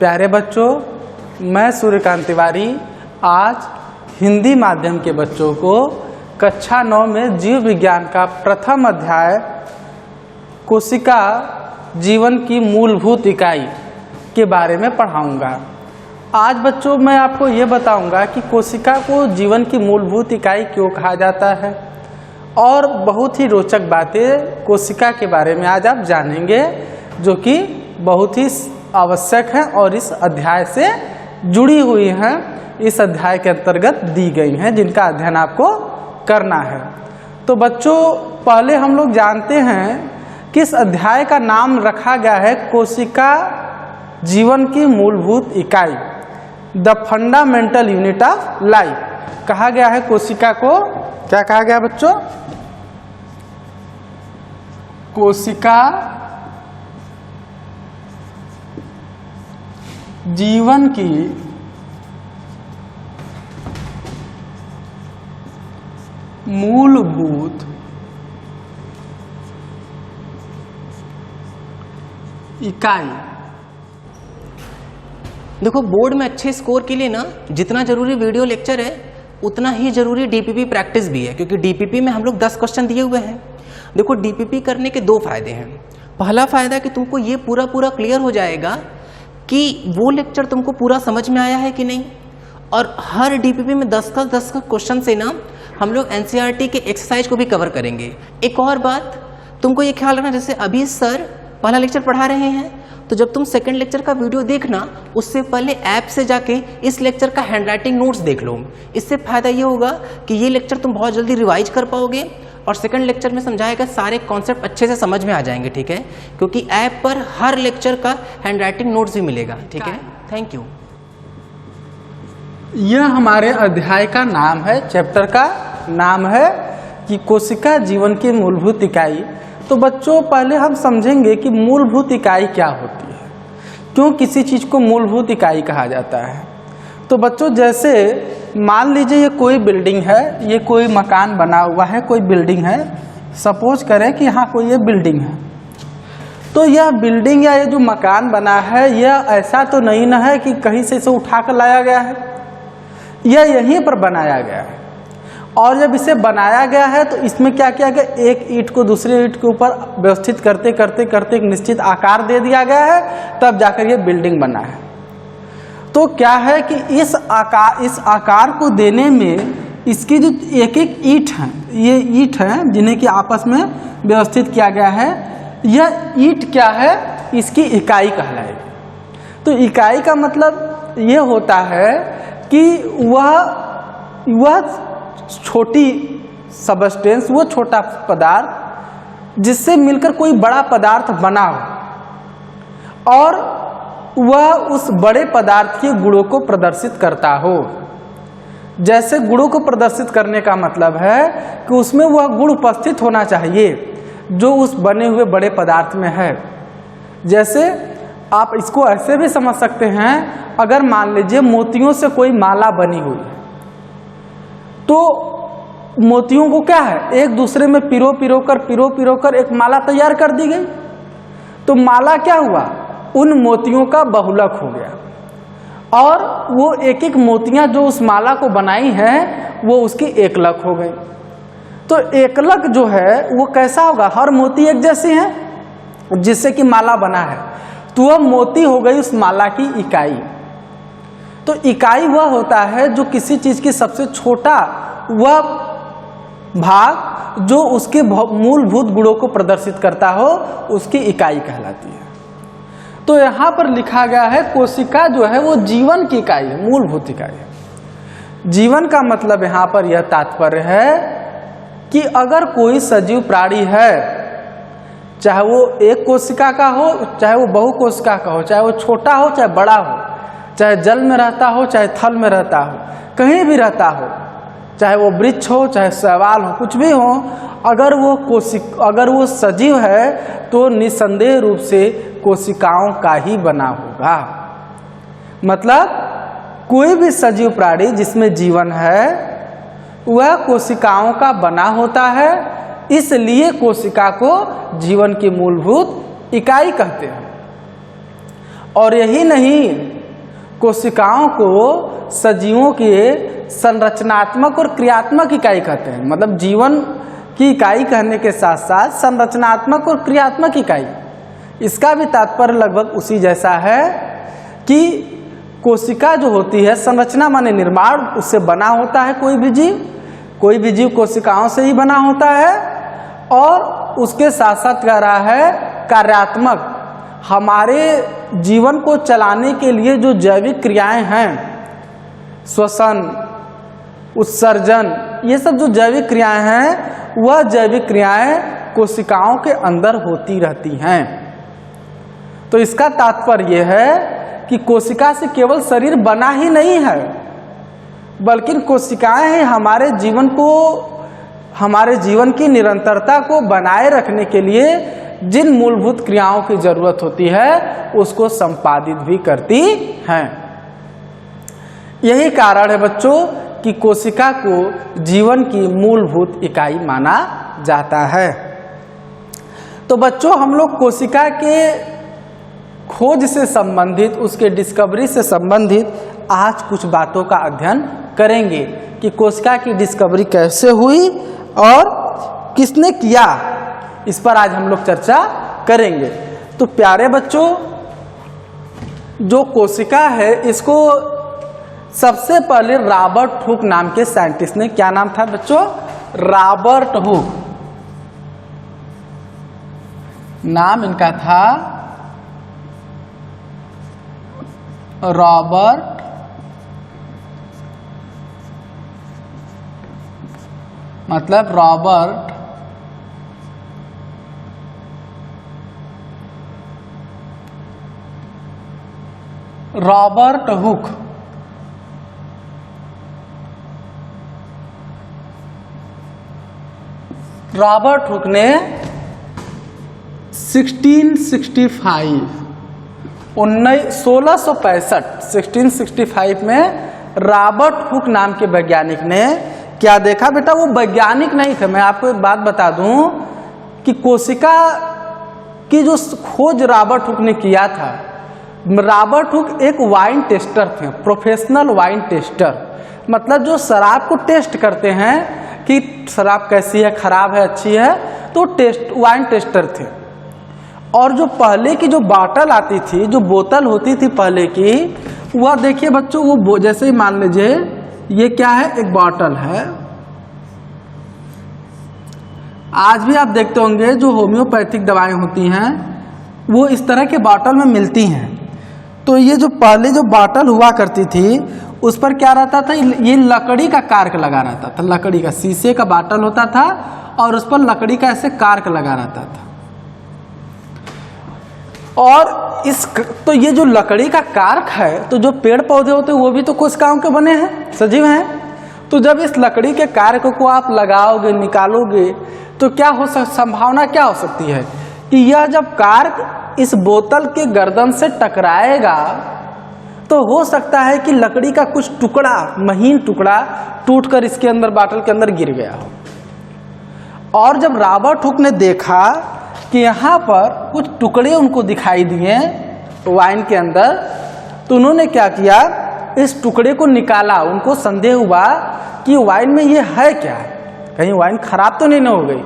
प्यारे बच्चों, मैं सूर्यकांत तिवारी आज हिंदी माध्यम के बच्चों को कक्षा 9 में जीव विज्ञान का प्रथम अध्याय कोशिका जीवन की मूलभूत इकाई के बारे में पढ़ाऊंगा। आज बच्चों मैं आपको ये बताऊंगा कि कोशिका को जीवन की मूलभूत इकाई क्यों कहा जाता है और बहुत ही रोचक बातें कोशिका के बारे में आज आप जानेंगे, जो कि बहुत ही आवश्यक है और इस अध्याय से जुड़ी हुई हैं, इस अध्याय के अंतर्गत दी गई हैं, जिनका अध्ययन आपको करना है। तो बच्चों, पहले हम लोग जानते हैं कि इस अध्याय का नाम रखा गया है कोशिका जीवन की मूलभूत इकाई, the fundamental unit of life कहा गया है। कोशिका को क्या कहा गया बच्चों? कोशिका जीवन की मूलभूत इकाई। देखो, बोर्ड में अच्छे स्कोर के लिए ना जितना जरूरी वीडियो लेक्चर है उतना ही जरूरी डीपीपी प्रैक्टिस भी है, क्योंकि डीपीपी में हम लोग 10 क्वेश्चन दिए हुए हैं। देखो, डीपीपी करने के 2 फायदे हैं। पहला फायदा कि तुमको ये पूरा क्लियर हो जाएगा कि वो लेक्चर तुमको पूरा समझ में आया है कि नहीं, और हर डीपीपी में 10 का क्वेश्चन से ना हम लोग एनसीईआरटी के एक्सरसाइज को भी कवर करेंगे। एक और बात तुमको ये ख्याल रखना, जैसे अभी सर पहला लेक्चर पढ़ा रहे हैं, तो जब तुम सेकंड लेक्चर का वीडियो देखना उससे पहले ऐप से जाके इस लेक्चर का हैंडराइटिंग नोट्स देख लो। इससे फायदा ये होगा कि ये लेक्चर तुम बहुत जल्दी रिवाइज कर पाओगे और सेकंड लेक्चर में समझाएगा सारे कॉन्सेप्ट अच्छे से समझ में आ जाएंगे। ठीक है, क्योंकि ऐप पर हर लेक्चर का हैंडराइटिंग नोट्स भी मिलेगा। ठीक है, थैंक यू। यह हमारे अध्याय का नाम है, चैप्टर का नाम है कि कोशिका जीवन की मूलभूत इकाई। तो बच्चों, पहले हम समझेंगे कि मूलभूत इकाई क्या होती है, क्यों किसी चीज को मूलभूत इकाई कहा जाता है। तो बच्चों, जैसे मान लीजिए ये कोई बिल्डिंग है, ये कोई मकान बना हुआ है, कोई बिल्डिंग है। सपोज करें कि यहाँ कोई ये बिल्डिंग है, तो यह बिल्डिंग या ये जो मकान बना है यह ऐसा तो नहीं ना है कि कहीं से इसे उठा कर लाया गया है, यह यहीं पर बनाया गया है। और जब इसे बनाया गया है तो इसमें क्या किया गया, एक ईंट को दूसरे ईंट के ऊपर व्यवस्थित करते करते करते एक निश्चित आकार दे दिया गया है, तब जाकर ये बिल्डिंग बना है। तो क्या है कि इस आकार को देने में इसकी जो एक एक ईंट है, ये ईंट है जिन्हें कि आपस में व्यवस्थित किया गया है, यह ईंट क्या है, इसकी इकाई कहलाएगी। तो इकाई का मतलब ये होता है कि वह छोटी सबस्टेंस, वो छोटा पदार्थ जिससे मिलकर कोई बड़ा पदार्थ बना हो और वह उस बड़े पदार्थ के गुणों को प्रदर्शित करता हो। जैसे गुणों को प्रदर्शित करने का मतलब है कि उसमें वह गुण उपस्थित होना चाहिए जो उस बने हुए बड़े पदार्थ में है। जैसे आप इसको ऐसे भी समझ सकते हैं, अगर मान लीजिए मोतियों से कोई माला बनी हुई है, तो मोतियों को क्या है, एक दूसरे में पिरो पिरो कर एक माला तैयार कर दी गई। तो माला क्या हुआ, उन मोतियों का बहुलक हो गया और वो एक एक मोतियां जो उस माला को बनाई हैं वो उसकी एकलक हो गई। तो एकलक जो है वो कैसा होगा, हर मोती एक जैसी है जिससे कि माला बना है, तो वह मोती हो गई उस माला की इकाई। तो इकाई वह होता है जो किसी चीज की सबसे छोटा वह भाग जो उसके मूलभूत गुणों को प्रदर्शित करता हो, उसकी इकाई कहलाती है। तो यहाँ पर लिखा गया है कोशिका जो है वो जीवन की इकाई है, मूलभूत इकाई है। जीवन का मतलब यहाँ पर यह तात्पर्य है कि अगर कोई सजीव प्राणी है, चाहे वो एक कोशिका का हो, चाहे वो बहुकोशिका का हो, चाहे वो छोटा हो चाहे बड़ा हो, चाहे जल में रहता हो चाहे थल में रहता हो, कहीं भी रहता हो, चाहे वो वृक्ष हो चाहे शैवाल हो, कुछ भी हो, अगर वो सजीव है तो निसंदेह रूप से कोशिकाओं का ही बना होगा। मतलब कोई भी सजीव प्राणी जिसमें जीवन है वह कोशिकाओं का बना होता है, इसलिए कोशिका को जीवन की मूलभूत इकाई कहते हैं। और यही नहीं, कोशिकाओं को सजीवों के संरचनात्मक और क्रियात्मक इकाई कहते हैं। मतलब जीवन की इकाई कहने के साथ साथ संरचनात्मक और क्रियात्मक इकाई, इसका भी तात्पर्य लगभग उसी जैसा है कि कोशिका जो होती है, संरचना माने निर्माण, उससे बना होता है कोई भी जीव कोशिकाओं से ही बना होता है। और उसके साथ साथ कह रहा है कार्यात्मक, हमारे जीवन को चलाने के लिए जो जैविक क्रियाएं हैं, श्वसन, उत्सर्जन, ये सब जो जैविक क्रियाएं हैं, वह जैविक क्रियाएं कोशिकाओं के अंदर होती रहती हैं। तो इसका तात्पर्य यह है कि कोशिका से केवल शरीर बना ही नहीं है, बल्कि कोशिकाएं ही हमारे जीवन की निरंतरता को बनाए रखने के लिए जिन मूलभूत क्रियाओं की जरूरत होती है उसको संपादित भी करती हैं। यही कारण है बच्चों कि कोशिका को जीवन की मूलभूत इकाई माना जाता है। तो बच्चों, हम लोग कोशिका के खोज से संबंधित, उसके डिस्कवरी से संबंधित आज कुछ बातों का अध्ययन करेंगे कि कोशिका की डिस्कवरी कैसे हुई और किसने किया, इस पर आज हम लोग चर्चा करेंगे। तो प्यारे बच्चों, जो कोशिका है इसको सबसे पहले रॉबर्ट हुक नाम के साइंटिस्ट ने, क्या नाम था बच्चों? रॉबर्ट हुक नाम इनका था। रॉबर्ट मतलब रॉबर्ट हुक। रॉबर्ट हुक ने 1665 में रॉबर्ट हुक नाम के वैज्ञानिक ने क्या देखा? बेटा, वो वैज्ञानिक नहीं थे। मैं आपको एक बात बता दूं कि कोशिका की जो खोज रॉबर्ट हुक ने किया था, रॉबर्ट हुक एक वाइन टेस्टर थे, प्रोफेशनल वाइन टेस्टर। मतलब जो शराब को टेस्ट करते हैं कि शराब कैसी है, खराब है, अच्छी है, तो वाइन टेस्टर थे। और जो पहले की जो बॉटल आती थी, जो बोतल होती थी पहले की, वह देखिए बच्चों, वो जैसे ही मान लीजिए ये क्या है, एक बॉटल है। आज भी आप देखते होंगे जो होम्योपैथिक दवाएं होती हैं वो इस तरह के बॉटल में मिलती हैं। तो ये जो पहले जो बॉटल हुआ करती थी उस पर क्या रहता था, ये लकड़ी का कार्क लगा रहता था। लकड़ी का, शीशे का बॉटल होता था और उस पर लकड़ी का ऐसे कार्क लगा रहता था। और तो ये जो लकड़ी का कार्क है, तो जो पेड़ पौधे होते हैं वो भी तो कोशिकाओं के बने हैं, सजीव हैं। तो जब इस लकड़ी के कार्क को आप लगाओगे, निकालोगे, तो क्या हो संभावना क्या हो सकती है कि यह जब कार्क इस बोतल के गर्दन से टकराएगा तो हो सकता है कि लकड़ी का कुछ टुकड़ा, महीन टुकड़ा टूटकर इसके अंदर, बॉटल के अंदर गिर गया हो। और जब रॉबर्ट हुक ने देखा कि यहाँ पर कुछ टुकड़े उनको दिखाई दिए वाइन के अंदर, तो उन्होंने क्या किया, इस टुकड़े को निकाला। उनको संदेह हुआ कि वाइन में ये है क्या, कहीं वाइन खराब तो नहीं हो गई।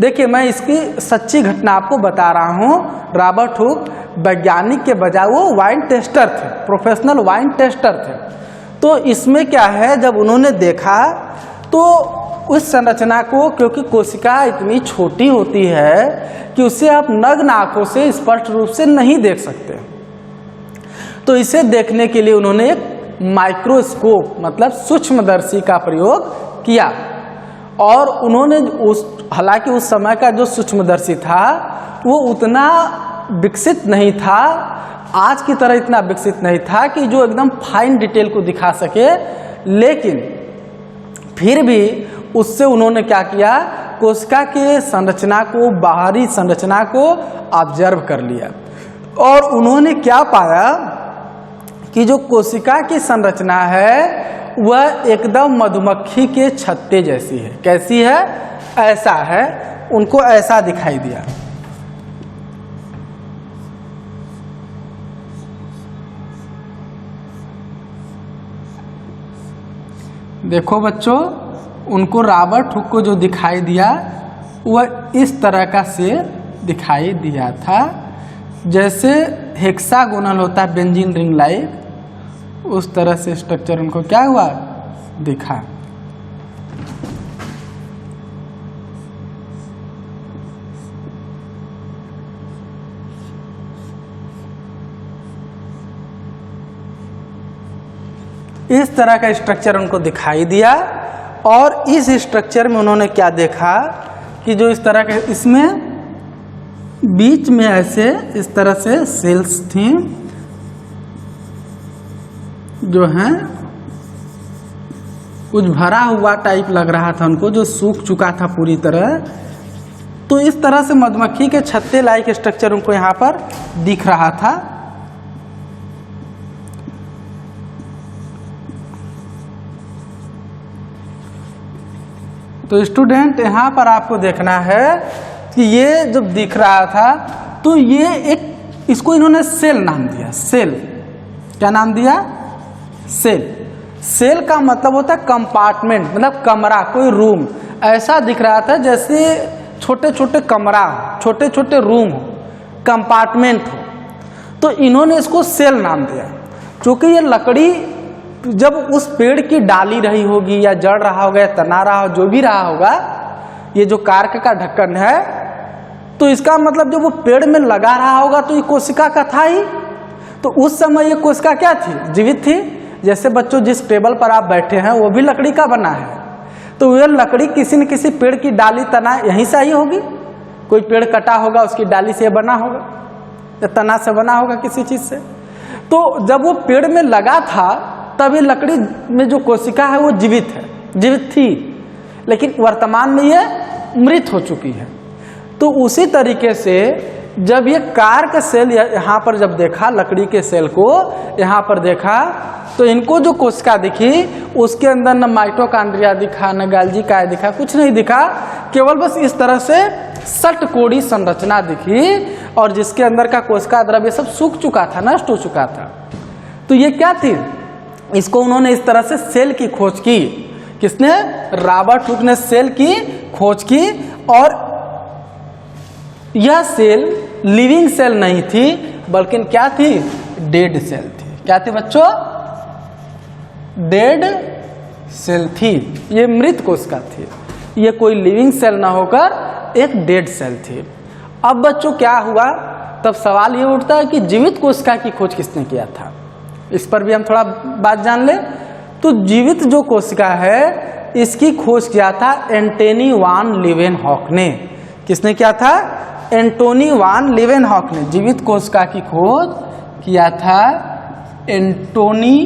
देखिए, मैं इसकी सच्ची घटना आपको बता रहा हूँ। रॉबर्ट हुक वैज्ञानिक के बजाय वो वाइन टेस्टर थे, प्रोफेशनल वाइन टेस्टर थे। तो इसमें क्या है, जब उन्होंने देखा तो उस संरचना को, क्योंकि कोशिका इतनी छोटी होती है कि उसे आप नग्न आंखों से स्पष्ट रूप से नहीं देख सकते, तो इसे देखने के लिए उन्होंने एक माइक्रोस्कोप मतलब सूक्ष्मदर्शी का प्रयोग किया। और उन्होंने हालांकि उस समय का जो सूक्ष्मदर्शी था वो उतना विकसित नहीं था, आज की तरह इतना विकसित नहीं था कि जो एकदम फाइन डिटेल को दिखा सके, लेकिन फिर भी उससे उन्होंने क्या किया, कोशिका के संरचना को, बाहरी संरचना को ऑब्जर्व कर लिया। और उन्होंने क्या पाया कि जो कोशिका की संरचना है वह एकदम मधुमक्खी के छत्ते जैसी है। कैसी है? ऐसा है, उनको ऐसा दिखाई दिया। देखो बच्चों, उनको रॉबर्ट हुक को जो दिखाई दिया वह इस तरह का सेल दिखाई दिया था, जैसे हेक्सागोनल होता है बेंजीन रिंग लाइक, उस तरह से स्ट्रक्चर उनको क्या हुआ, दिखा। इस तरह का स्ट्रक्चर उनको दिखाई दिया और इस स्ट्रक्चर में उन्होंने क्या देखा कि जो इस तरह के, इसमें बीच में ऐसे इस तरह से सेल्स थी जो हैं कुछ भरा हुआ टाइप लग रहा था उनको, जो सूख चुका था पूरी तरह। तो इस तरह से मधुमक्खी के छत्ते लाइक स्ट्रक्चर उनको यहाँ पर दिख रहा था। तो स्टूडेंट यहाँ पर आपको देखना है कि ये जब दिख रहा था तो ये एक, इसको इन्होंने सेल नाम दिया। सेल, क्या नाम दिया, सेल। सेल का मतलब होता है कंपार्टमेंट, मतलब कमरा, कोई रूम। ऐसा दिख रहा था जैसे छोटे छोटे कमरा, छोटे छोटे रूम हो, कंपार्टमेंट हो। तो इन्होंने इसको सेल नाम दिया, क्योंकि ये लकड़ी जब उस पेड़ की डाली रही होगी या जड़ रहा होगा या तना रहा हो, जो भी रहा होगा, ये जो कार्क का ढक्कन है, तो इसका मतलब जब वो पेड़ में लगा रहा होगा तो ये कोशिका का था ही। तो उस समय ये कोशिका क्या थी, जीवित थी। जैसे बच्चों जिस टेबल पर आप बैठे हैं वो भी लकड़ी का बना है, तो यह लकड़ी किसी न किसी पेड़ की डाली तना यहीं से आई होगी। कोई पेड़ कटा होगा उसकी डाली से बना होगा या तना से बना होगा किसी चीज से। तो जब वो पेड़ में लगा था तभी लकड़ी में जो कोशिका है वो जीवित है, जीवित थी, लेकिन वर्तमान में ये मृत हो चुकी है। तो उसी तरीके से जब ये कार्क सेल यहाँ पर जब देखा, लकड़ी के सेल को यहाँ पर देखा, तो इनको जो कोशिका दिखी उसके अंदर न माइटोकॉन्ड्रिया दिखा, न गोल्गी काय दिखा, कुछ नहीं दिखा, केवल बस इस तरह से षटकोणीय संरचना दिखी, और जिसके अंदर का कोशिका द्रव्य सब सूख चुका था, नष्ट हो चुका था। तो ये क्या थी, इसको उन्होंने इस तरह से सेल की खोज की। किसने, रॉबर्ट हुक ने सेल की खोज की। और यह सेल लिविंग सेल नहीं थी, बल्कि क्या थी, डेड सेल थी। क्या थी बच्चों, डेड सेल थी। ये मृत कोशिका थी, ये कोई लिविंग सेल ना होकर एक डेड सेल थी। अब बच्चों क्या हुआ, तब सवाल ये उठता है कि जीवित कोशिका की खोज किसने किया था। इस पर भी हम थोड़ा बात जान ले। तो जीवित जो कोशिका है इसकी खोज किया था एंटोनी वान लीवेनहॉक ने। किसने किया था, एंटोनी वान लीवेनहॉक ने जीवित कोशिका की खोज किया था। एंटोनी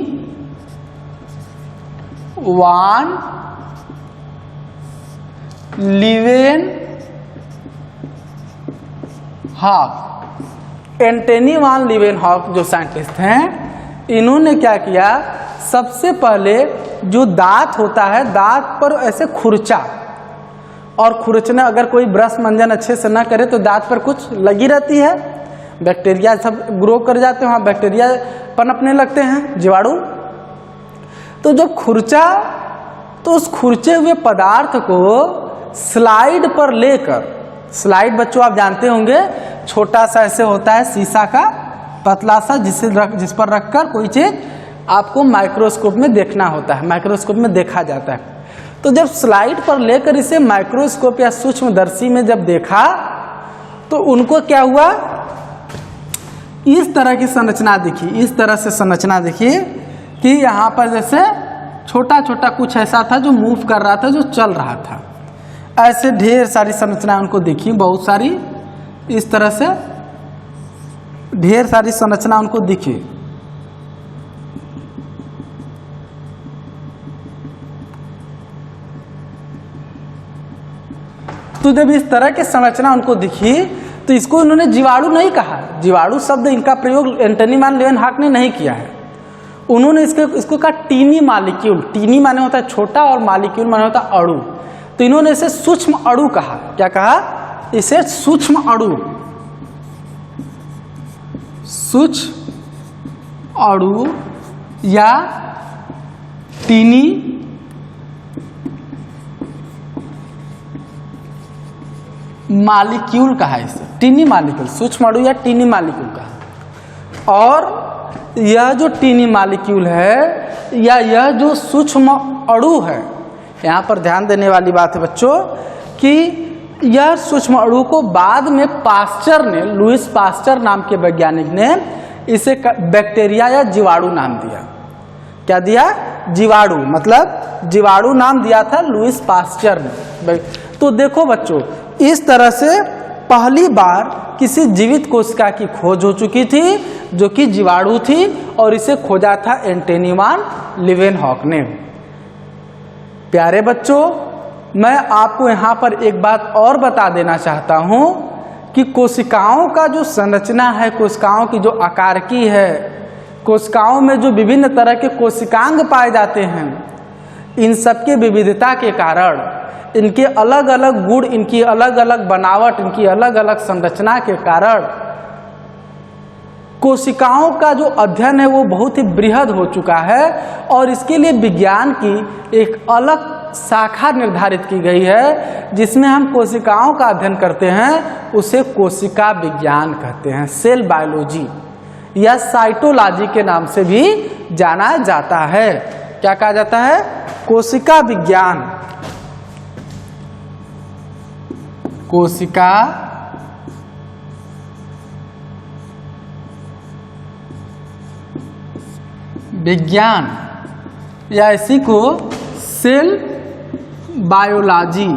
वान लीवेनहॉक। एंटोनी वान लीवेनहॉक जो साइंटिस्ट हैं, इन्होंने क्या किया, सबसे पहले जो दांत होता है, दांत पर ऐसे खुरचा, और खुरचना, अगर कोई ब्रश मंजन अच्छे से ना करे तो दांत पर कुछ लगी रहती है, बैक्टीरिया सब ग्रो कर जाते हैं, वहाँ बैक्टीरिया पनपने लगते हैं, जीवाणु। तो जब खुरचा तो उस खुरचे हुए पदार्थ को स्लाइड पर लेकर, स्लाइड बच्चों आप जानते होंगे, छोटा सा ऐसे होता है शीशा का पतला सा, जिस पर रखकर कोई चीज आपको माइक्रोस्कोप में देखना होता है, माइक्रोस्कोप में देखा जाता है। तो जब स्लाइड पर लेकर इसे माइक्रोस्कोप या सूक्ष्मदर्शी में जब देखा तो उनको क्या हुआ, इस तरह की संरचना दिखी। इस तरह से संरचना दिखी कि यहाँ पर जैसे छोटा छोटा कुछ ऐसा था जो मूव कर रहा था, जो चल रहा था। ऐसे ढेर सारी संरचना उनको दिखी, बहुत सारी, इस तरह से ढेर सारी संरचना उनको दिखी। तो जब इस तरह की संरचना उनको दिखी तो इसको उन्होंने जीवाणु नहीं कहा। जीवाणु शब्द इनका प्रयोग एंटोनी वान लीवेनहॉक ने नहीं किया है। उन्होंने इसको कहा टीनी मालिक्यूल। टीनी माने होता है छोटा और मालिक्यूल माने होता है अणु। तो इन्होंने इसे सूक्ष्म अणु कहा। क्या कहा, इसे सूक्ष्म अणु, सूक्ष्म अणु या टीनी मालिक्यूल कहा है इसे, टीनी मालिक्यूल, सूक्ष्म अणु या टीनी मालिक्यूल कहा। और यह जो टीनी मालिक्यूल है या यह जो सूक्ष्म अणु है, यहाँ पर ध्यान देने वाली बात है बच्चों कि यह सूक्ष्म अणु को बाद में पास्चर ने, लुईस पास्चर नाम के वैज्ञानिक ने इसे बैक्टीरिया या जीवाणु नाम दिया। क्या दिया? जीवाणु, मतलब जीवाणु नाम दिया था लुईस पास्चर ने। तो देखो बच्चों, इस तरह से पहली बार किसी जीवित कोशिका की खोज हो चुकी थी जो कि जीवाणु थी, और इसे खोजा था एंटोनी वान लीवेनहॉक ने। प्यारे बच्चों, मैं आपको यहाँ पर एक बात और बता देना चाहता हूँ कि कोशिकाओं का जो संरचना है, कोशिकाओं की जो आकार की है, कोशिकाओं में जो विभिन्न तरह के कोशिकांग पाए जाते हैं, इन सब के विविधता के कारण, इनके अलग अलग गुण, इनकी अलग अलग बनावट, इनकी अलग अलग संरचना के कारण कोशिकाओं का जो अध्ययन है वो बहुत ही बृहद हो चुका है, और इसके लिए विज्ञान की एक अलग शाखा निर्धारित की गई है जिसमें हम कोशिकाओं का अध्ययन करते हैं। उसे कोशिका विज्ञान कहते हैं, सेल बायोलॉजी या साइटोलॉजी के नाम से भी जाना जाता है। क्या कहा जाता है? कोशिका विज्ञान, कोशिका विज्ञान, या इसी को सेल बायोलॉजी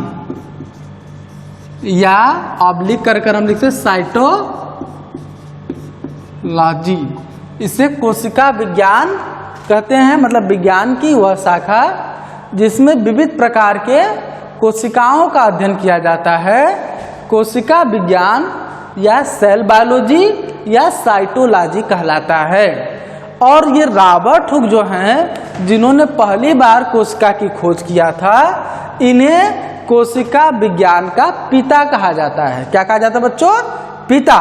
या ऑब्लिक कर हम लिखते हैं साइटोलॉजी। इसे कोशिका विज्ञान कहते हैं, मतलब विज्ञान की वह शाखा जिसमें विविध प्रकार के कोशिकाओं का अध्ययन किया जाता है। कोशिका विज्ञान या सेल बायोलॉजी या साइटोलॉजी कहलाता है। और ये रॉबर्ट हुक जो हैं, जिन्होंने पहली बार कोशिका की खोज किया था, इन्हें कोशिका विज्ञान का पिता कहा जाता है। क्या कहा जाता है बच्चों? पिता।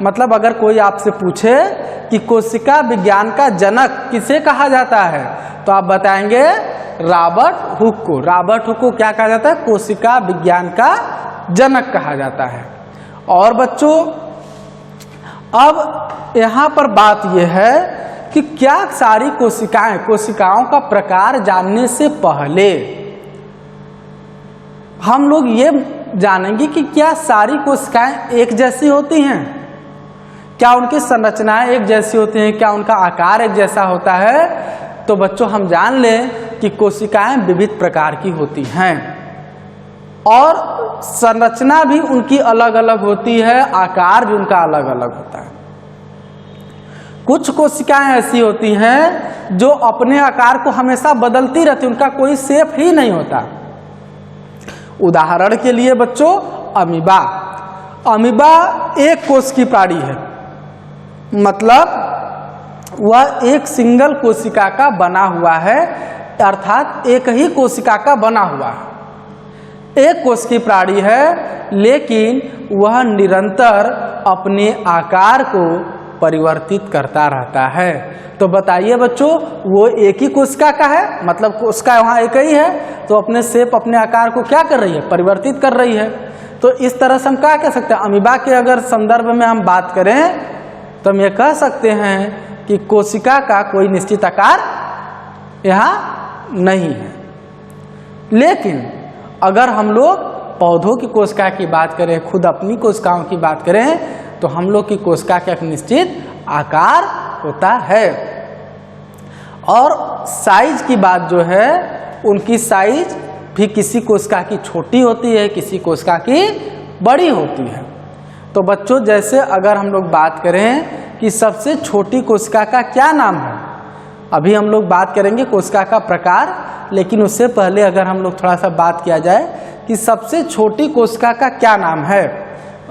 मतलब अगर कोई आपसे पूछे कि कोशिका विज्ञान का जनक किसे कहा जाता है, तो आप बताएंगे रॉबर्ट हुक को। रॉबर्ट हुक को क्या कहा जाता है? कोशिका विज्ञान का जनक कहा जाता है। और बच्चों, अब यहाँ पर बात यह है कि क्या सारी कोशिकाएं, कोशिकाओं का प्रकार जानने से पहले हम लोग ये जानेंगे कि क्या सारी कोशिकाएं एक जैसी होती हैं, क्या उनकी संरचनाएं एक जैसी होती हैं, क्या उनका आकार एक जैसा होता है। तो बच्चों हम जान लें कि कोशिकाएं विविध प्रकार की होती हैं और संरचना भी उनकी अलग अलग होती है, आकार भी उनका अलग अलग होता है। कुछ कोशिकाएं ऐसी होती हैं जो अपने आकार को हमेशा बदलती रहती, उनका कोई शेप ही नहीं होता। उदाहरण के लिए बच्चों, अमीबा। अमीबा एक कोश की प्राणी है, मतलब वह एक सिंगल कोशिका का बना हुआ है, अर्थात एक ही कोशिका का बना हुआ है। एक कोश की प्राणी है, लेकिन वह निरंतर अपने आकार को परिवर्तित करता रहता है। तो बताइए बच्चों, वो एक ही कोशिका का है, मतलब कोशिका वहाँ एक ही है, तो अपने शेप, अपने आकार को क्या कर रही है? परिवर्तित कर रही है। तो इस तरह से हम क्या कह सकते हैं? अमीबा के अगर संदर्भ में हम बात करें तो हम ये कह सकते हैं कि कोशिका का कोई निश्चित आकार यहाँ नहीं है। लेकिन अगर हम लोग पौधों की कोशिका की बात करें, खुद अपनी कोशिकाओं की बात करें, तो हम लोग की कोशिका का एक निश्चित आकार होता है। और साइज की बात जो है, उनकी साइज भी किसी कोशिका की छोटी होती है, किसी कोशिका की बड़ी होती है। तो बच्चों, जैसे अगर हम लोग बात करें कि सबसे छोटी कोशिका का क्या नाम है, अभी हम लोग बात करेंगे कोशिका का प्रकार, लेकिन उससे पहले अगर हम लोग थोड़ा सा बात किया जाए कि सबसे छोटी कोशिका का क्या नाम है,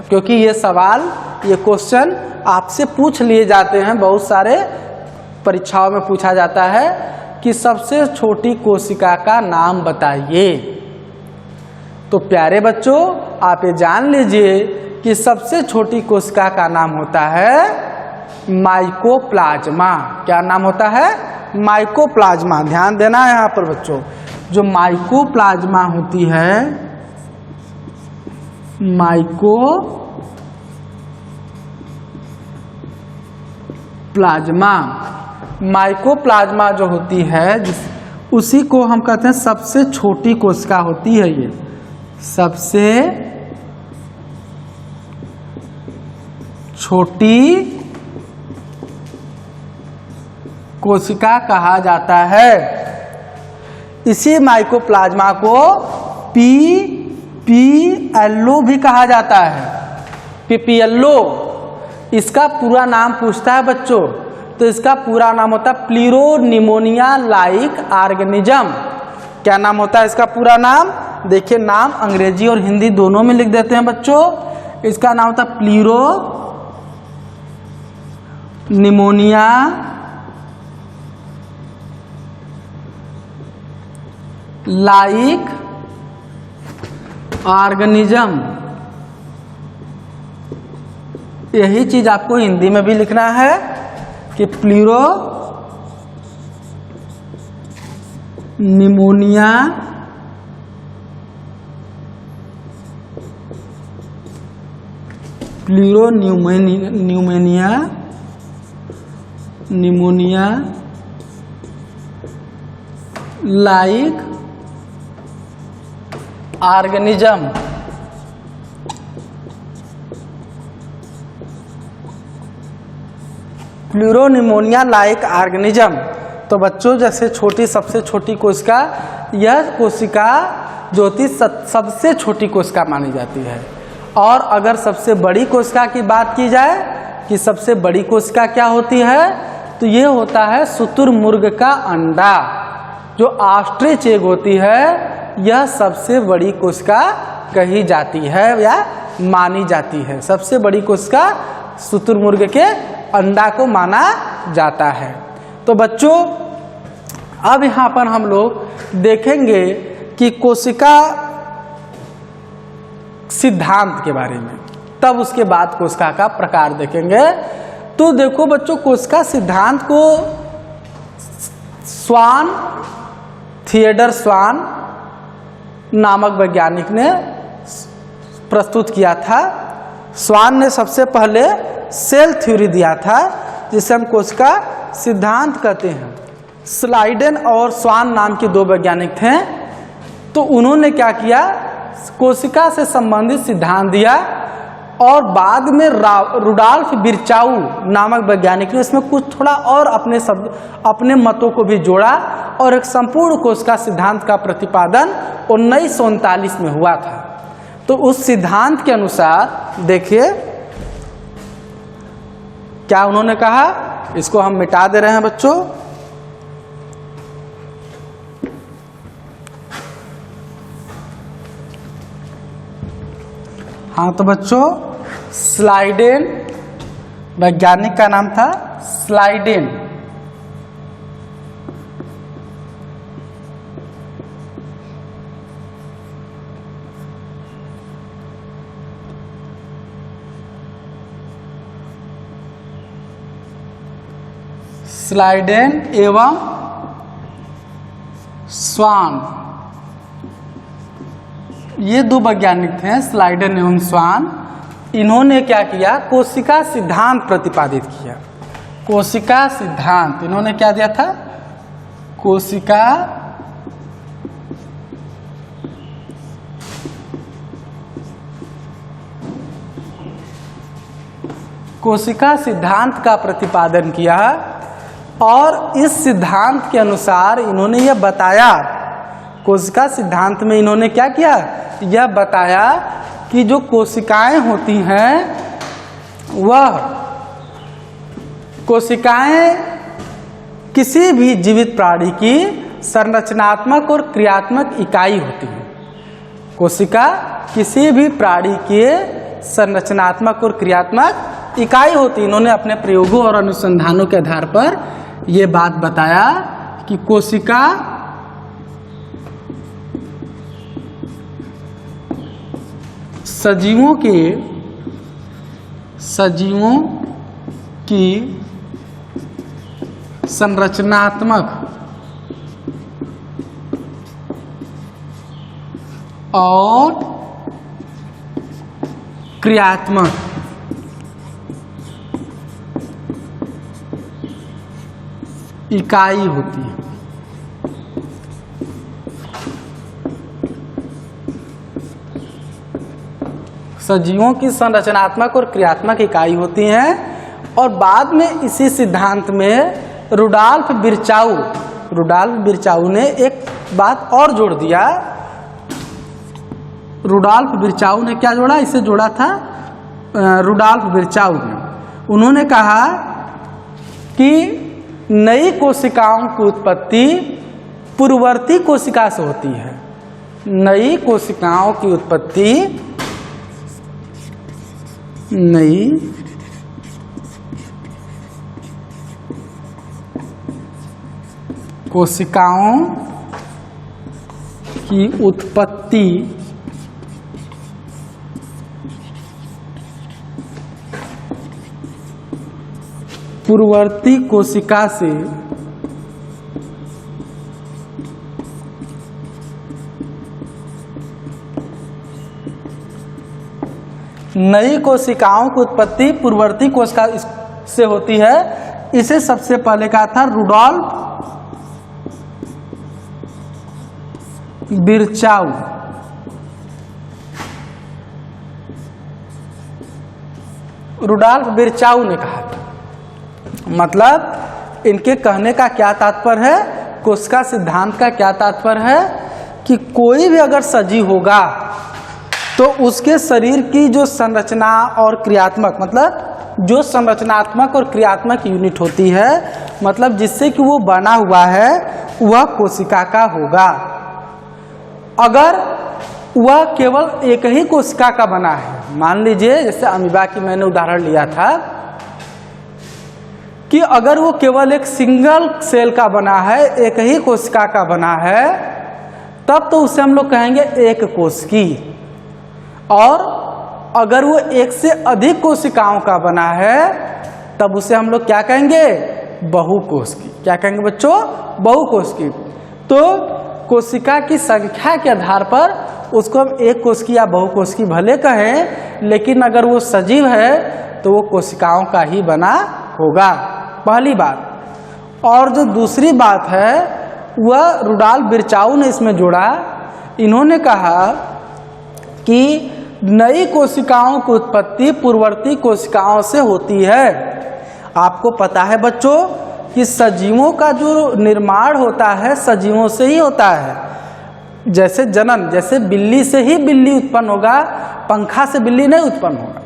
क्योंकि ये सवाल, ये क्वेश्चन आपसे पूछ लिए जाते हैं, बहुत सारे परीक्षाओं में पूछा जाता है कि सबसे छोटी कोशिका का नाम बताइए। तो प्यारे बच्चों, आप ये जान लीजिए कि सबसे छोटी कोशिका का नाम होता है माइकोप्लाज्मा। क्या नाम होता है? माइकोप्लाज्मा। ध्यान देना है यहाँ पर बच्चों, जो माइकोप्लाज्मा होती है, माइकोप्लाज्मा। माइकोप्लाज्मा जो होती है उसी को हम कहते हैं सबसे छोटी कोशिका होती है। ये सबसे छोटी कोशिका कहा जाता है। इसी माइकोप्लाज्मा को पीपीएलओ भी कहा जाता है। पीपीएलओ इसका पूरा नाम पूछता है बच्चों, तो इसका पूरा नाम होता है प्लीरोनिमोनिया लाइक ऑर्गेनिज्म। क्या नाम होता है इसका पूरा नाम? देखिए, नाम अंग्रेजी और हिंदी दोनों में लिख देते हैं बच्चों। इसका नाम होता है प्लीरोनिमोनिया लाइक ऑर्गेनिज्म। यही चीज आपको हिंदी में भी लिखना है कि pleuropneumonia pneumonia like organism. Pleuropneumonia like organism. तो बच्चों, जैसे छोटी सबसे छोटी कोशिका, यह कोशिका जो होती सबसे छोटी कोशिका मानी जाती है। और अगर सबसे बड़ी कोशिका की बात की जाए कि सबसे बड़ी कोशिका क्या होती है, तो ये होता है शुतुरमुर्ग का अंडा। जो ऑस्ट्रिच एग होती है, यह सबसे बड़ी कोशिका कही जाती है या मानी जाती है। सबसे बड़ी कोशिका शुतुरमुर्ग के अंडा को माना जाता है। तो बच्चों, अब यहाँ पर हम लोग देखेंगे कि कोशिका सिद्धांत के बारे में, तब उसके बाद कोशिका का प्रकार देखेंगे। तो देखो बच्चों, कोशिका सिद्धांत को थिएडर स्वान नामक वैज्ञानिक ने प्रस्तुत किया था। स्वान ने सबसे पहले सेल थ्योरी दिया था, जिसे हम कोशिका सिद्धांत कहते हैं। स्लाइडेन और स्वान नाम के दो वैज्ञानिक थे। तो उन्होंने क्या किया, कोशिका से संबंधित सिद्धांत दिया, और बाद में रुडॉल्फ विर्चाउ नामक वैज्ञानिक ने इसमें कुछ थोड़ा और अपने मतों को भी जोड़ा, और एक संपूर्ण कोशिका सिद्धांत का प्रतिपादन 1939 में हुआ था। तो उस सिद्धांत के अनुसार देखिए क्या उन्होंने कहा। इसको हम मिटा दे रहे हैं बच्चों। हाँ, तो बच्चों, स्लाइडेन वैज्ञानिक का नाम था स्लाइडेन। स्लाइडेन एवं स्वान, ये दो वैज्ञानिक थे, स्लाइडेन एवं स्वान। इन्होंने क्या किया, कोशिका सिद्धांत प्रतिपादित किया। कोशिका सिद्धांत इन्होंने क्या दिया था, कोशिका सिद्धांत का प्रतिपादन किया। और इस सिद्धांत के अनुसार इन्होंने यह बताया, कोशिका सिद्धांत में इन्होंने क्या किया, यह बताया कि जो कोशिकाएं होती हैं, वह कोशिकाएं किसी भी जीवित प्राणी की संरचनात्मक और क्रियात्मक इकाई होती है। कोशिका किसी भी प्राणी के संरचनात्मक और क्रियात्मक इकाई होती। इन्होंने अपने प्रयोगों और अनुसंधानों के आधार पर यह बात बताया कि कोशिका सजीवों की संरचनात्मक और क्रियात्मक इकाई होती है। सजीवों की संरचनात्मक और क्रियात्मक इकाई होती हैं। और बाद में इसी सिद्धांत में रुडॉल्फ विर्चाऊ ने एक बात और जोड़ दिया। रुडॉल्फ विर्चाऊ ने क्या जोड़ा, इसे जोड़ा था रुडॉल्फ विर्चाऊ ने। उन्होंने कहा कि नई कोशिकाओं की उत्पत्ति पूर्ववर्ती कोशिका से होती है। नई कोशिकाओं की उत्पत्ति नई कोशिकाओं की उत्पत्ति पूर्ववर्ती कोशिका से नई कोशिकाओं की उत्पत्ति पूर्ववर्ती कोशिका से होती है। इसे सबसे पहले कहा था रुडॉल्फ विर्चाऊ। रुडॉल्फ विर्चाऊ ने कहा था। मतलब इनके कहने का क्या तात्पर्य है, कोशिका सिद्धांत का क्या तात्पर्य है कि कोई भी अगर सजीव होगा तो उसके शरीर की जो संरचना और क्रियात्मक, मतलब जो संरचनात्मक और क्रियात्मक यूनिट होती है, मतलब जिससे कि वो बना हुआ है, वह कोशिका का होगा। अगर वह केवल एक ही कोशिका का बना है, मान लीजिए जैसे अमीबा की मैंने उदाहरण लिया था कि अगर वो केवल एक सिंगल सेल का बना है, एक ही कोशिका का बना है, तब तो उसे हम लोग कहेंगे एक कोशिकी। और अगर वो एक से अधिक कोशिकाओं का बना है तब उसे हम लोग क्या कहेंगे, बहुकोशिकी। क्या कहेंगे बच्चों, बहुकोशिकी। तो कोशिका की संख्या के आधार पर उसको हम एक कोशिकी या बहुकोशिकी भले कहें, लेकिन अगर वो सजीव है तो वो कोशिकाओं का ही बना होगा, पहली बात। और जो दूसरी बात है वह रुडॉल्फ विर्चाऊ ने इसमें जोड़ा। इन्होंने कहा कि नई कोशिकाओं की उत्पत्ति पूर्ववर्ती कोशिकाओं से होती है। आपको पता है बच्चों कि सजीवों का जो निर्माण होता है सजीवों से ही होता है। जैसे जनन, जैसे बिल्ली से ही बिल्ली उत्पन्न होगा, पंखा से बिल्ली नहीं उत्पन्न होगा।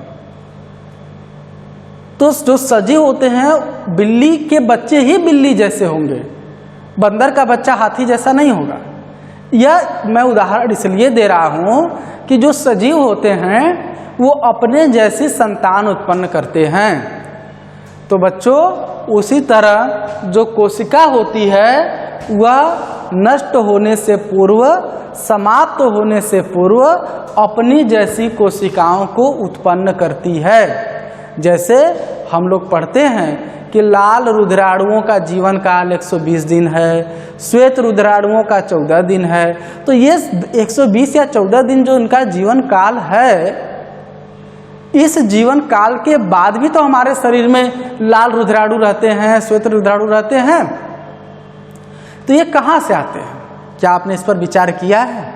तो जो सजीव होते हैं, बिल्ली के बच्चे ही बिल्ली जैसे होंगे, बंदर का बच्चा हाथी जैसा नहीं होगा। यह मैं उदाहरण इसलिए दे रहा हूं कि जो सजीव होते हैं वो अपने जैसी संतान उत्पन्न करते हैं। तो बच्चों उसी तरह जो कोशिका होती है वह नष्ट होने से पूर्व, समाप्त होने से पूर्व अपनी जैसी कोशिकाओं को उत्पन्न करती है। जैसे हम लोग पढ़ते हैं कि लाल रुधिराणुओं का जीवन काल 120 दिन है, श्वेत रुधिराणुओं का 14 दिन है। तो ये 120 या 14 दिन जो उनका जीवन काल है, इस जीवन काल के बाद भी तो हमारे शरीर में लाल रुधिराणु रहते हैं, श्वेत रुधिराणु रहते हैं। तो ये कहाँ से आते हैं, क्या आपने इस पर विचार किया है?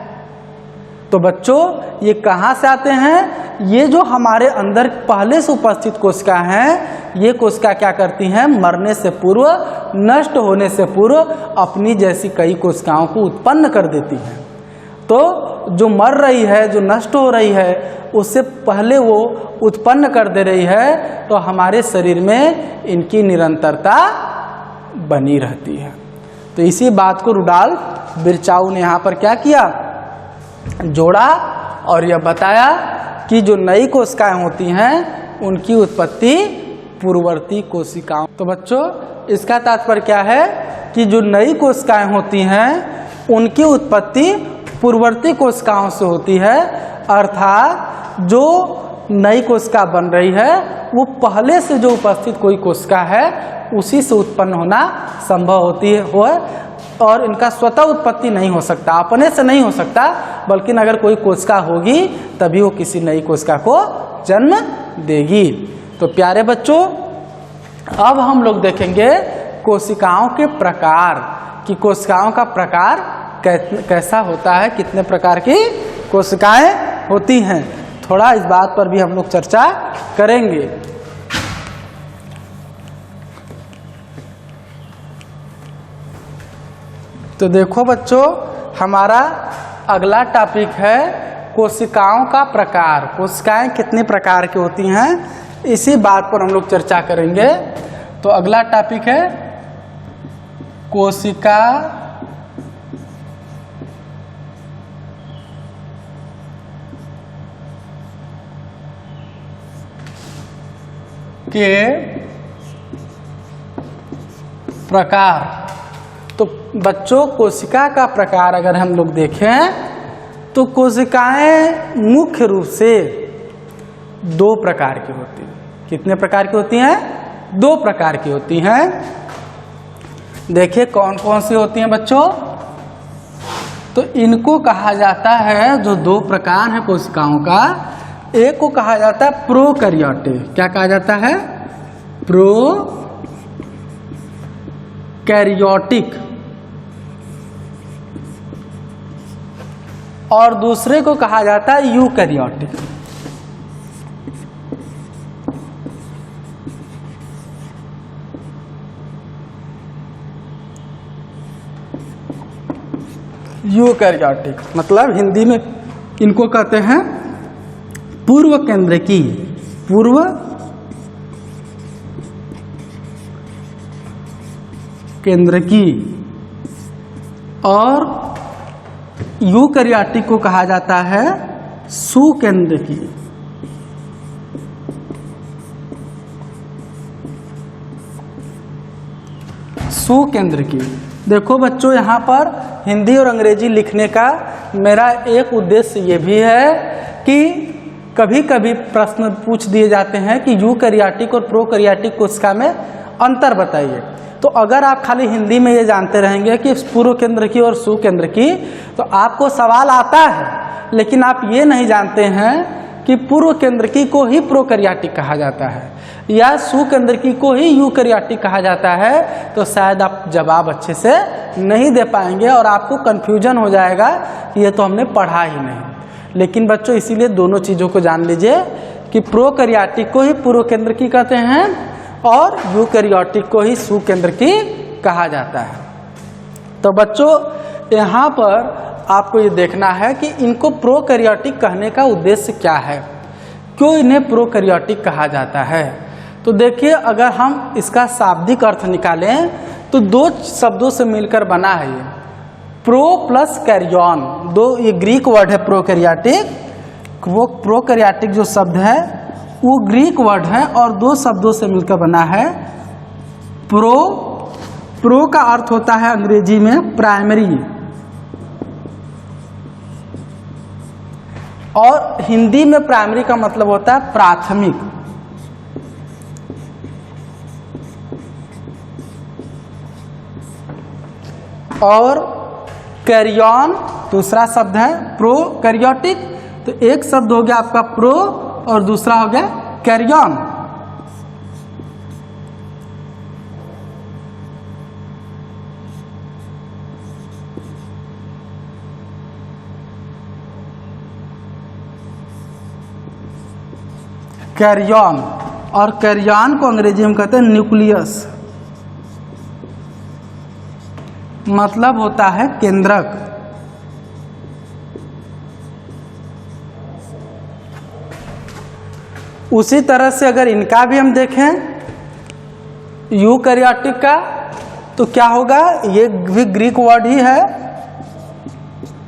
तो बच्चों ये कहाँ से आते हैं? ये जो हमारे अंदर पहले से उपस्थित कोशिका हैं, ये कोशिका क्या करती हैं, मरने से पूर्व, नष्ट होने से पूर्व अपनी जैसी कई कोशिकाओं को उत्पन्न कर देती हैं। तो जो मर रही है, जो नष्ट हो रही है, उससे पहले वो उत्पन्न कर दे रही है, तो हमारे शरीर में इनकी निरंतरता बनी रहती है। तो इसी बात को रुडॉल्फ विर्चाऊ ने यहाँ पर क्या किया, जोड़ा और यह बताया कि जो नई कोशिकाएं होती हैं उनकी उत्पत्ति पूर्ववर्ती कोशिकाओं। तो बच्चों इसका तात्पर्य क्या है कि जो नई कोशिकाएं होती हैं उनकी उत्पत्ति पूर्ववर्ती कोशिकाओं से होती है। अर्थात जो नई कोशिका बन रही है वो पहले से जो उपस्थित कोई कोशिका है उसी से उत्पन्न होना संभव होती है। और इनका स्वतः उत्पत्ति नहीं हो सकता, अपने से नहीं हो सकता, बल्कि अगर कोई कोशिका होगी तभी वो किसी नई कोशिका को जन्म देगी। तो प्यारे बच्चों, अब हम लोग देखेंगे कोशिकाओं के प्रकार कि कोशिकाओं का प्रकार कैसा होता है, कितने प्रकार की कोशिकाएं होती हैं। थोड़ा इस बात पर भी हम लोग चर्चा करेंगे। तो देखो बच्चों, हमारा अगला टॉपिक है कोशिकाओं का प्रकार। कोशिकाएं कितने प्रकार की होती हैं, इसी बात पर हम लोग चर्चा करेंगे। तो अगला टॉपिक है कोशिका के प्रकार। तो बच्चों, कोशिका का प्रकार अगर हम लोग देखें तो कोशिकाएं मुख्य रूप से दो प्रकार की होती हैं। कितने प्रकार की होती हैं? दो प्रकार की होती हैं। देखिए कौन कौन सी होती हैं बच्चों। तो इनको कहा जाता है, जो दो प्रकार है कोशिकाओं का, एक को कहा जाता है प्रोकैरियोटिक। क्या कहा जाता है? प्रोकैरियोटिक। और दूसरे को कहा जाता है यूकैरियोटिक। यूकैरियोटिक मतलब हिंदी में इनको कहते हैं पूर्व केंद्रकी। पूर्व केंद्रकी। और यूकैरियोटिक को कहा जाता है सुकेंद्रकी। सुकेंद्रकी। देखो बच्चों, यहाँ पर हिंदी और अंग्रेजी लिखने का मेरा एक उद्देश्य ये भी है कि कभी कभी प्रश्न पूछ दिए जाते हैं कि यूकैरियोटिक और प्रोकैरियोटिक कोशिका में अंतर बताइए। तो अगर आप खाली हिंदी में ये जानते रहेंगे कि पूर्व केंद्र की और सुकेंद्र की, तो आपको सवाल आता है, लेकिन आप ये नहीं जानते हैं कि पूर्व केंद्र की को ही प्रोकैरियोटिक कहा जाता है या सुकेंद्र की को ही यूकैरियोटिक कहा जाता है, तो शायद आप जवाब अच्छे से नहीं दे पाएंगे और आपको कन्फ्यूजन हो जाएगा कि ये तो हमने पढ़ा ही नहीं। लेकिन बच्चों, इसीलिए दोनों चीज़ों को जान लीजिए कि प्रोकैरियोटिक को ही पूर्व केंद्र की कहते हैं और यूकैरियोटिक को ही सुकेंद्र की कहा जाता है। तो बच्चों, यहाँ पर आपको ये देखना है कि इनको प्रोकैरियोटिक कहने का उद्देश्य क्या है, क्यों इन्हें प्रोकैरियोटिक कहा जाता है। तो देखिए, अगर हम इसका शाब्दिक अर्थ निकालें तो दो शब्दों से मिलकर बना है ये, प्रो प्लस कैरियन। दो, ये ग्रीक वर्ड है प्रोकैरियोटिक। वो प्रोकैरियोटिक जो शब्द है वो ग्रीक वर्ड है और दो शब्दों से मिलकर बना है प्रो। प्रो का अर्थ होता है अंग्रेजी में प्राइमरी, और हिंदी में प्राइमरी का मतलब होता है प्राथमिक। और कैरियन दूसरा शब्द है प्रोकैरियोटिक। तो एक शब्द हो गया आपका प्रो और दूसरा हो गया कैरियन। कैरियन, और कैरियन को अंग्रेजी में कहते हैं न्यूक्लियस, मतलब होता है केंद्रक। उसी तरह से अगर इनका भी हम देखें यूकैरियोटिक का, तो क्या होगा, ये भी ग्रीक वर्ड ही है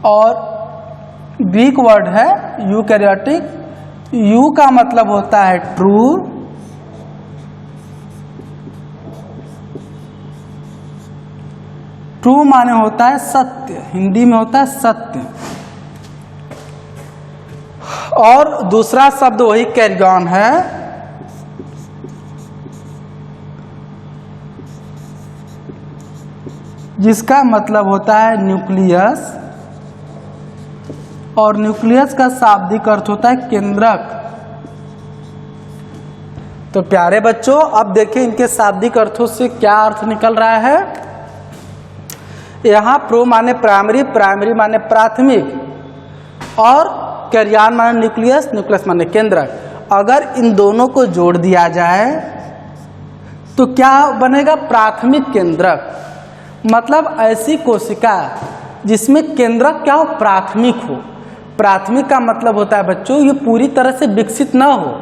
और ग्रीक वर्ड है यूकैरियोटिक। यू का मतलब होता है ट्रू, ट्रू माने होता है सत्य, हिंदी में होता है सत्य। और दूसरा शब्द वही कैरियन है, जिसका मतलब होता है न्यूक्लियस, और न्यूक्लियस का शाब्दिक अर्थ होता है केंद्रक। तो प्यारे बच्चों, अब देखिए इनके शाब्दिक अर्थों से क्या अर्थ निकल रहा है। यहाँ प्रो माने प्राइमरी, प्राइमरी माने प्राथमिक, और कैरियन माने न्यूक्लियस, न्यूक्लियस माने केंद्रक। अगर इन दोनों को जोड़ दिया जाए तो क्या बनेगा? प्राथमिक केंद्रक। मतलब ऐसी कोशिका जिसमें केंद्रक क्या हो? प्राथमिक हो। प्राथमिक का मतलब होता है बच्चों ये पूरी तरह से विकसित ना हो,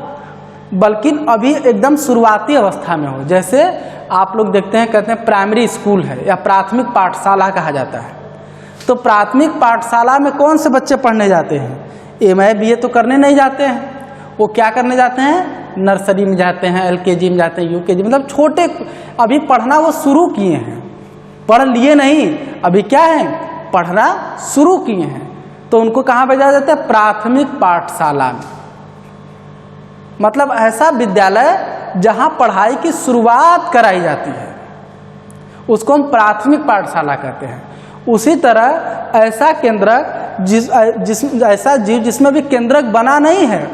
बल्कि अभी एकदम शुरुआती अवस्था में हो। जैसे आप लोग देखते हैं, कहते हैं प्राइमरी स्कूल है या प्राथमिक पाठशाला कहा जाता है। तो प्राथमिक पाठशाला में कौन से बच्चे पढ़ने जाते हैं? एमए बीए तो करने नहीं जाते हैं, वो क्या करने जाते हैं? नर्सरी में जाते हैं, एलकेजी में जाते हैं, यूकेजी, मतलब छोटे अभी पढ़ना वो शुरू किए हैं, पढ़ लिए नहीं, अभी क्या है? पढ़ना शुरू किए हैं। तो उनको कहाँ भेजा जाता है? प्राथमिक पाठशाला में। मतलब ऐसा विद्यालय जहाँ पढ़ाई की शुरुआत कराई जाती है उसको हम प्राथमिक पाठशाला कहते हैं। उसी तरह ऐसा केंद्रक ऐसा जीव जिसमें भी केंद्रक बना नहीं है,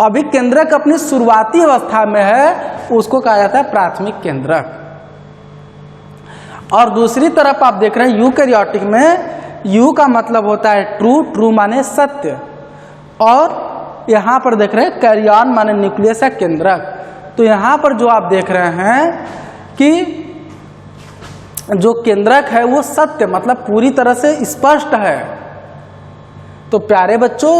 अभी केंद्रक अपनी शुरुआती अवस्था में है, उसको कहा जाता है प्राथमिक केंद्रक। और दूसरी तरफ आप देख रहे हैं यूकैरियोटिक में यू का मतलब होता है ट्रू, ट्रू माने सत्य, और यहाँ पर देख रहे हैं कैरियन माने न्यूक्लियस या केंद्रक। तो यहाँ पर जो आप देख रहे हैं कि जो केंद्रक है वो सत्य मतलब पूरी तरह से स्पष्ट है। तो प्यारे बच्चों,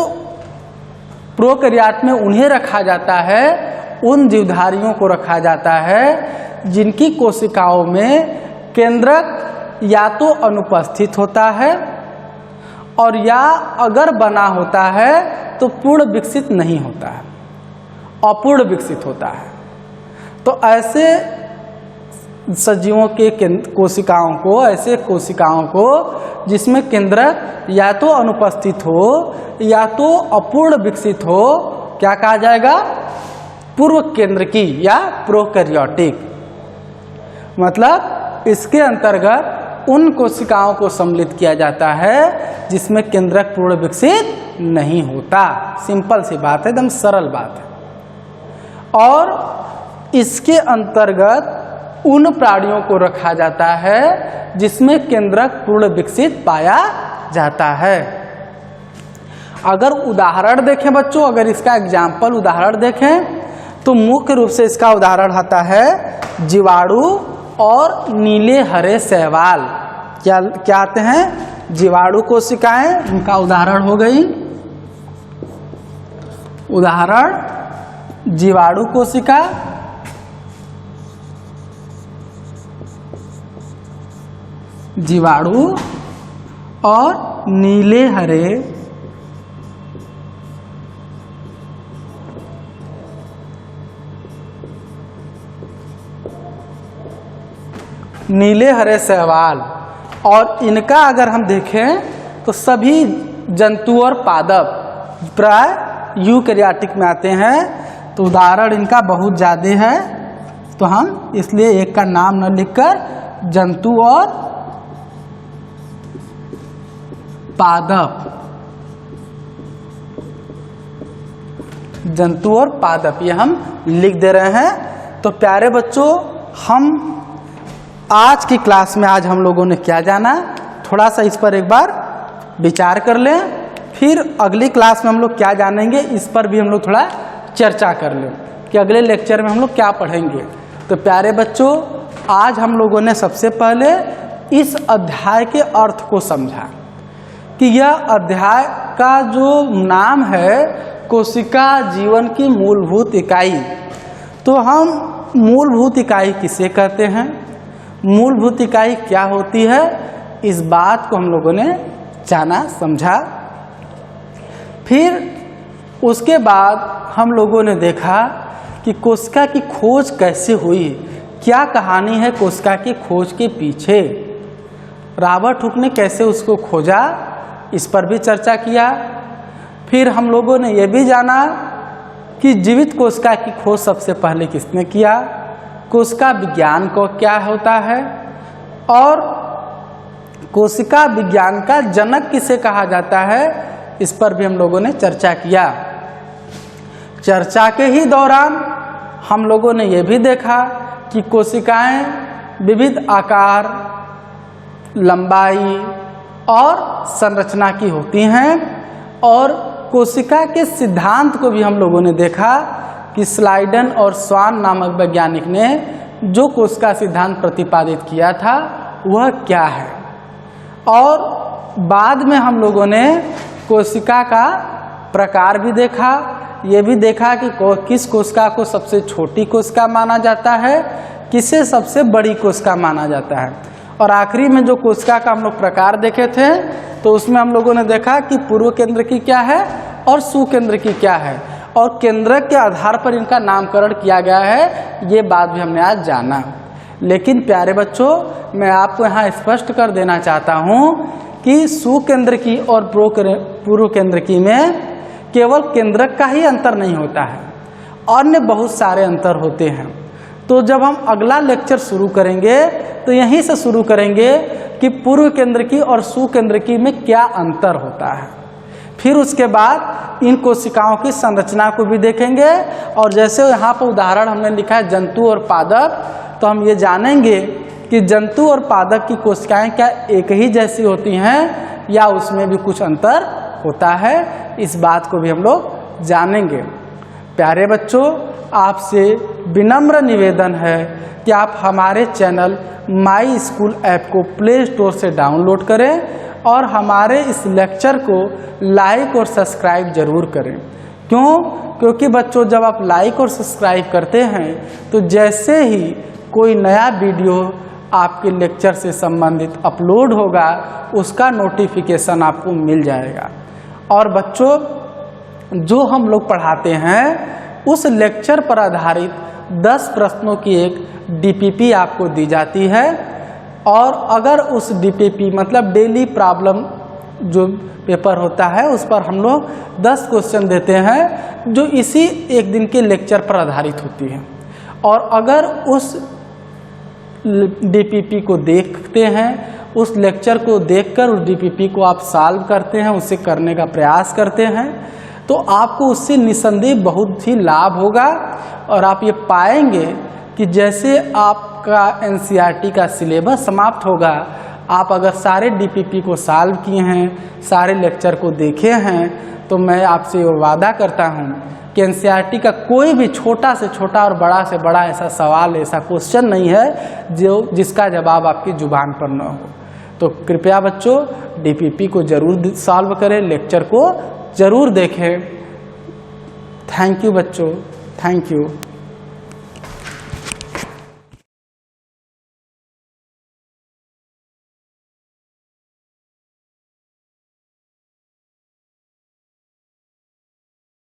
प्रोकैरियोट में उन्हें रखा जाता है, उन जीवधारियों को रखा जाता है जिनकी कोशिकाओं में केंद्रक या तो अनुपस्थित होता है और या अगर बना होता है तो पूर्ण विकसित नहीं होता है, अपूर्ण विकसित होता है। तो ऐसे सजीवों के कोशिकाओं को, ऐसे कोशिकाओं को जिसमें केंद्रक या तो अनुपस्थित हो या तो अपूर्ण विकसित हो, क्या कहा जाएगा? पूर्व केंद्रकी या प्रोकैरियोटिक। मतलब इसके अंतर्गत उन कोशिकाओं को सम्मिलित किया जाता है जिसमें केंद्रक पूर्ण विकसित नहीं होता। सिंपल सी बात है, एकदम सरल बात है। और इसके अंतर्गत उन प्राणियों को रखा जाता है जिसमें केंद्रक पूर्ण विकसित पाया जाता है। अगर उदाहरण देखें बच्चों, अगर इसका एग्जाम्पल उदाहरण देखें तो मुख्य रूप से इसका उदाहरण आता है जीवाणु और नीले हरे शैवाल। क्या आते हैं? जीवाणु कोशिकाएं, उनका उदाहरण हो गई। उदाहरण जीवाणु कोशिका, जीवाणु और नीले हरे शैवाल। और इनका अगर हम देखें तो सभी जंतु और पादप प्राय यूकैरियोटिक में आते हैं। तो उदाहरण इनका बहुत ज़्यादा है, तो हम इसलिए एक का नाम न लिखकर जंतु और पादप, जंतु और पादप ये हम लिख दे रहे हैं। तो प्यारे बच्चों, हम आज की क्लास में आज हम लोगों ने क्या जाना, थोड़ा सा इस पर एक बार विचार कर लें, फिर अगली क्लास में हम लोग क्या जानेंगे इस पर भी हम लोग थोड़ा चर्चा कर लें कि अगले लेक्चर में हम लोग क्या पढ़ेंगे। तो प्यारे बच्चों, आज हम लोगों ने सबसे पहले इस अध्याय के अर्थ को समझा कि यह अध्याय का जो नाम है कोशिका जीवन की मूलभूत इकाई। तो हम मूलभूत इकाई किसे कहते हैं, मूलभूत इकाई क्या होती है, इस बात को हम लोगों ने जाना समझा। फिर उसके बाद हम लोगों ने देखा कि कोशिका की खोज कैसे हुई, क्या कहानी है कोशिका की खोज के पीछे, रॉबर्ट हुक ने कैसे उसको खोजा, इस पर भी चर्चा किया। फिर हम लोगों ने यह भी जाना कि जीवित कोशिका की खोज सबसे पहले किसने किया, कोशिका विज्ञान को क्या होता है, और कोशिका विज्ञान का जनक किसे कहा जाता है, इस पर भी हम लोगों ने चर्चा किया। चर्चा के ही दौरान हम लोगों ने यह भी देखा कि कोशिकाएं विविध आकार, लंबाई और संरचना की होती हैं, और कोशिका के सिद्धांत को भी हम लोगों ने देखा कि स्लाइडन और स्वान नामक वैज्ञानिक ने जो कोशिका सिद्धांत प्रतिपादित किया था वह क्या है। और बाद में हम लोगों ने कोशिका का प्रकार भी देखा, ये भी देखा कि किस कोशिका को सबसे छोटी कोशिका माना जाता है, किसे सबसे बड़ी कोशिका माना जाता है। और आखिरी में जो कोशिका का हम लोग प्रकार देखे थे तो उसमें हम लोगों ने देखा कि पूर्व केंद्र की क्या है और सुकेंद्र की क्या है, और केंद्रक के आधार पर इनका नामकरण किया गया है, ये बात भी हमने आज जाना। लेकिन प्यारे बच्चों, मैं आपको यहाँ स्पष्ट कर देना चाहता हूँ कि सुकेंद्र की और पूर्व केंद्र की में केवल केंद्रक का ही अंतर नहीं होता है, अन्य बहुत सारे अंतर होते हैं। तो जब हम अगला लेक्चर शुरू करेंगे तो यहीं से शुरू करेंगे कि पूर्व केंद्र की और सुकेंद्र की में क्या अंतर होता है। फिर उसके बाद इन कोशिकाओं की संरचना को भी देखेंगे, और जैसे यहाँ पर उदाहरण हमने लिखा है जंतु और पादप, तो हम ये जानेंगे कि जंतु और पादप की कोशिकाएं क्या एक ही जैसी होती हैं या उसमें भी कुछ अंतर होता है, इस बात को भी हम लोग जानेंगे। प्यारे बच्चों, आपसे विनम्र निवेदन है कि आप हमारे चैनल माई स्कूल ऐप को प्ले स्टोर से डाउनलोड करें और हमारे इस लेक्चर को लाइक और सब्सक्राइब जरूर करें। क्योंकि बच्चों, जब आप लाइक और सब्सक्राइब करते हैं तो जैसे ही कोई नया वीडियो आपके लेक्चर से संबंधित अपलोड होगा उसका नोटिफिकेशन आपको मिल जाएगा। और बच्चों, जो हम लोग पढ़ाते हैं उस लेक्चर पर आधारित 10 प्रश्नों की एक डीपीपी आपको दी जाती है, और अगर उस डीपीपी मतलब डेली प्रॉब्लम जो पेपर होता है उस पर हम लोग 10 क्वेश्चन देते हैं जो इसी एक दिन के लेक्चर पर आधारित होती है। और अगर उस डीपीपी को देखते हैं, उस लेक्चर को देखकर उस डीपीपी को आप सॉल्व करते हैं, उसे करने का प्रयास करते हैं, तो आपको उससे निसंदेह बहुत ही लाभ होगा। और आप ये पाएंगे कि जैसे आपका एनसीईआरटी का सिलेबस समाप्त होगा, आप अगर सारे डीपीपी को सॉल्व किए हैं, सारे लेक्चर को देखे हैं, तो मैं आपसे ये वादा करता हूँ कि एनसीईआरटी का कोई भी छोटा से छोटा और बड़ा से बड़ा ऐसा सवाल, ऐसा क्वेश्चन नहीं है जिसका जवाब आपकी जुबान पर न हो। तो कृपया बच्चों, डीपीपी को जरूर सॉल्व करें, लेक्चर को जरूर देखें। थैंक यू बच्चों, थैंक यू।